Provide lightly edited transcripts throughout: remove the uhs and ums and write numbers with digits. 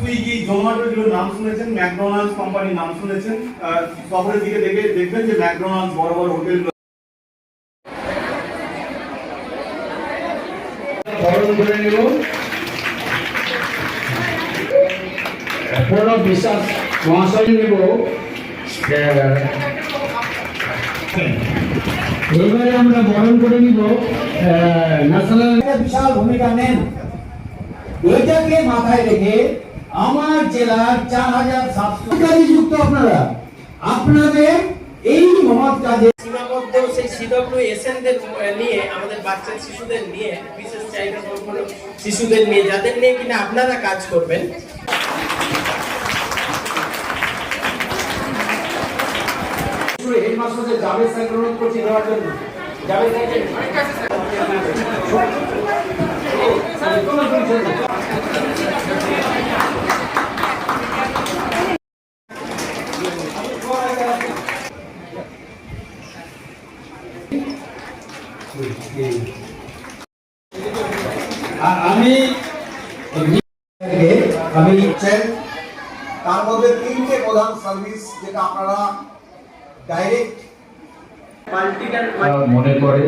Swiggy, Zomato এগুলোর নাম শুনেছেন, ম্যাকডোনাল্ডস কোম্পানির নাম শুনেছেন। শহরের দিকে দেখবেন যে ম্যাকডোনাল্ডস বড় বড় হোটেলগুলো বরণ করে নেব। প্রণব বিশ্বাস মহাশয় নেব। এবারে আমরা বরণ করে নিব ন্যাশনাল। বিশাল ভূমিকা নেন। এটাকে মাথায় রেখে আমার জেলার 4700 যুক্ত আপনারা আপনাদের এই মহৎ কাজে সীমাবদ্ধ সেই CWSN-দের নিয়ে, আমাদের বাচ্চা শিশুদের নিয়ে, বিশেষ চাহিদা সম্পন্ন শিশুদের নিয়ে, যাদের নিয়ে কিনা আপনারা কাজ করবেন। হেডমাস্টারদের জাভেদ স্যারকে অনুরোধ করছি দেওয়ার জন্য। জাভেদ আমি তার মধ্যে 3টে প্রধান সার্ভিস যেটা আপনারা ডাইরেক্ট মনে করে,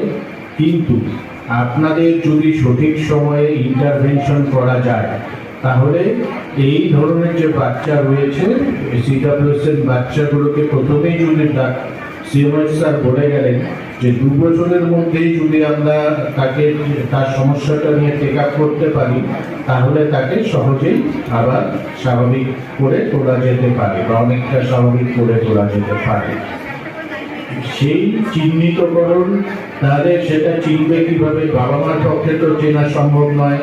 কিন্তু আপনাদের যদি সঠিক সময়ে ইন্টারভেনশন করা যায় তাহলে এই ধরনের যে বাচ্চা রয়েছে CWSN বাচ্চাগুলোকে প্রথমেই যদি সিএমএস স্যার বলে গেলেন যে 2 বছরের মধ্যেই যদি আমরা তাকে তার সমস্যাটা নিয়ে টেক আপ করতে পারি তাহলে তাকে সহজেই আবার স্বাভাবিক করে তোলা যেতে পারে বা অনেকটা স্বাভাবিক করে তোলা যেতে পারে। সেই চিহ্নিতকরণ তাহলে সেটা চিনবে কিভাবে, বাবা মার পক্ষে তো চেনা সম্ভব নয়।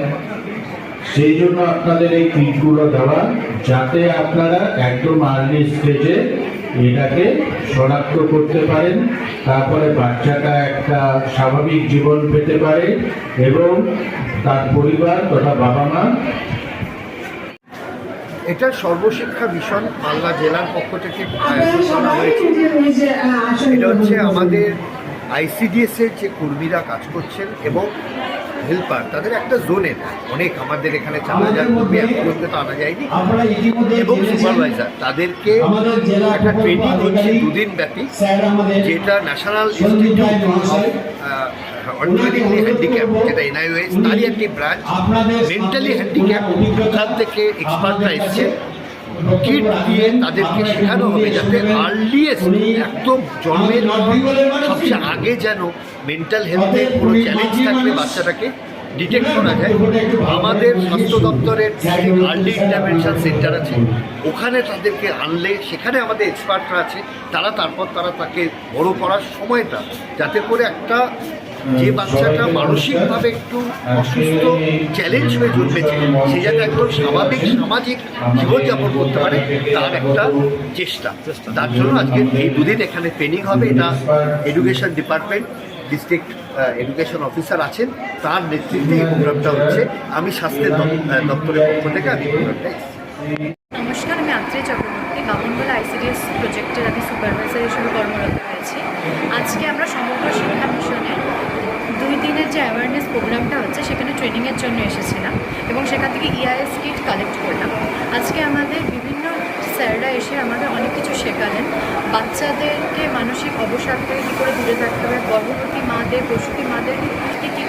সেই জন্য আপনাদের এই কিটগুলো দেওয়া, যাতে আপনারা একদম আর্লি স্টেজে এটাকে শনাক্ত করতে পারেন, তারপরে বাচ্চাটা একটা স্বাভাবিক জীবন পেতে পারে এবং তার পরিবার তথা বাবা মা। এটা সর্বশিক্ষা মিশন মালদা জেলার পক্ষ থেকে আয়োজন করা হয়েছে। এটা হচ্ছে আমাদের ICDS এর যে কর্মীরা কাজ করছেন এবং হেল্পার, তাদের একটা জোনের অনেক আমাদের এখানে 4000 কর্মী একত্রিত আনা যায়নি, এবং সুপারভাইজার তাদেরকে একটা ট্রেনিং হচ্ছে 2 দিন ব্যাপী, যেটা ন্যাশনাল ইনস্টিটিউট অফ অর্থোপেডিকলি হ্যান্ডিক্যাপ, যেটা NIOS, তারই একটি ব্রাঞ্চ। মেন্টালি হ্যান্ডিক্যাপ, ওখান থেকে এক্সপার্টরা এসছে। কিট দিয়ে তাদেরকে শেখানো হবে যাতে আর্লিয়েস্ট একদম জন্মের সবচেয়ে আগে যেন মেন্টাল হেলথের কোনো চ্যালেঞ্জ থাকলে বাচ্চাটাকে ডিটেক্ট করা যায়। আমাদের স্বাস্থ্য দপ্তরের আর্লি ইন্টারভেনশন সেন্টার আছে, ওখানে তাদেরকে আনলে সেখানে আমাদের এক্সপার্টরা আছে, তারপর তাকে বড় করার সময়টা যাতে করে একটা যে বাচ্চাটা মানসিকভাবে একটু অসুস্থ চ্যালেঞ্জ হয়ে জন্মেছে সে যাতে একদম স্বাভাবিক সামাজিক জীবনযাপন করতে পারে তার একটা চেষ্টা। তার জন্য আজকে এই 2 দিন এখানে ট্রেনিং হবে। এটা education department, district education officer আছেন, তার নেতৃত্বে এই প্রোগ্রামটা হচ্ছে। আমি স্বাস্থ্যের দপ্তরের পক্ষ থেকে আমি প্রোগ্রামটা এসেছি। নমস্কার, আমি আত্রেয় চক্রবর্তী, বামনগোলা ICDS প্রজেক্টের আমি সুপারভাইজার হিসেবে কর্মরত হয়েছি। আজকে আমরা সমগ্র শিক্ষা মিশনের 2 দিনের যে অ্যাওয়ারনেস প্রোগ্রামটা হচ্ছে সেখানে ট্রেনিংয়ের জন্য এসেছিলাম এবং সেখান থেকে EIS কিট কালেক্ট করলাম। আজকে আমাদের বিভিন্ন স্যাররা এসে আমাদের অনেক কিছু শেখালেন। বাচ্চাদেরকে মানসিক অবসাদ থেকে কী করে দূরে থাকতে হবে, গর্ভবতী মাদের, প্রসূতি মাদের কী কী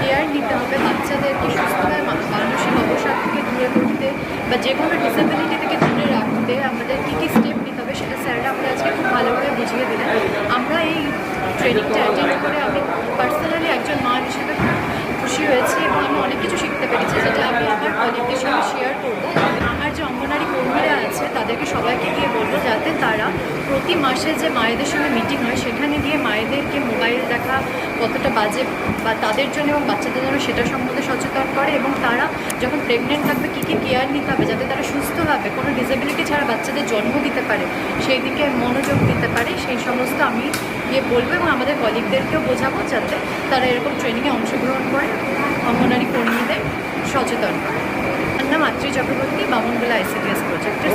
কেয়ার নিতে হবে, বাচ্চাদেরকে সুস্থভাবে মানসিক অবসাদ থেকে দূরে করতে বা যে কোনো ডিসেবিলিটি থেকে দূরে রাখতে আমাদের কী কী স্টেপ নিতে হবে সেটা স্যাররা আমাদের আজকে খুব ভালোভাবে বুঝিয়ে দিলেন। আমরা এই ট্রেনিংটা অ্যাটেন্ড করে আমি পার্সোনালি একজন মা হিসেবে খুশি হয়েছি এবং আমি অনেক কিছু শিখতে পেরেছি, যেটা আমি আমার কলিগদের সঙ্গে শেয়ার করবো। আমার যে অঙ্গনারী কর্মীরা আছে তাদেরকে সবাইকে গিয়ে বলবো যাতে তারা প্রতি মাসে যে মায়েদের সঙ্গে মিটিং হয় সেখানে গিয়ে মায়েদেরকে মোবাইল দেখা কতটা বাজে বা তাদের জন্য এবং বাচ্চাদের জন্য সেটা সম্বন্ধে সচেতন করে, এবং তারা যখন প্রেগনেন্ট থাকবে কী কী কেয়ার নিতে হবে যাতে তারা সুস্থভাবে কোনো ডিসেবিলিটি ছাড়া বাচ্চাদের জন্ম দিতে পারে সেই দিকে মনোযোগ দিতে পারে, সেই সমস্ত আমি গিয়ে বলবো এবং আমাদের কলিগদেরকেও বোঝাবো যাতে তারা এরকম ট্রেনিংয়ে অংশগ্রহণ করে অঙ্গনারী কর্মীদের সচেতন করে। আমার নাম আত্রেয় চক্রবর্তী, বামনগোলা ICDS প্রজেক্টের।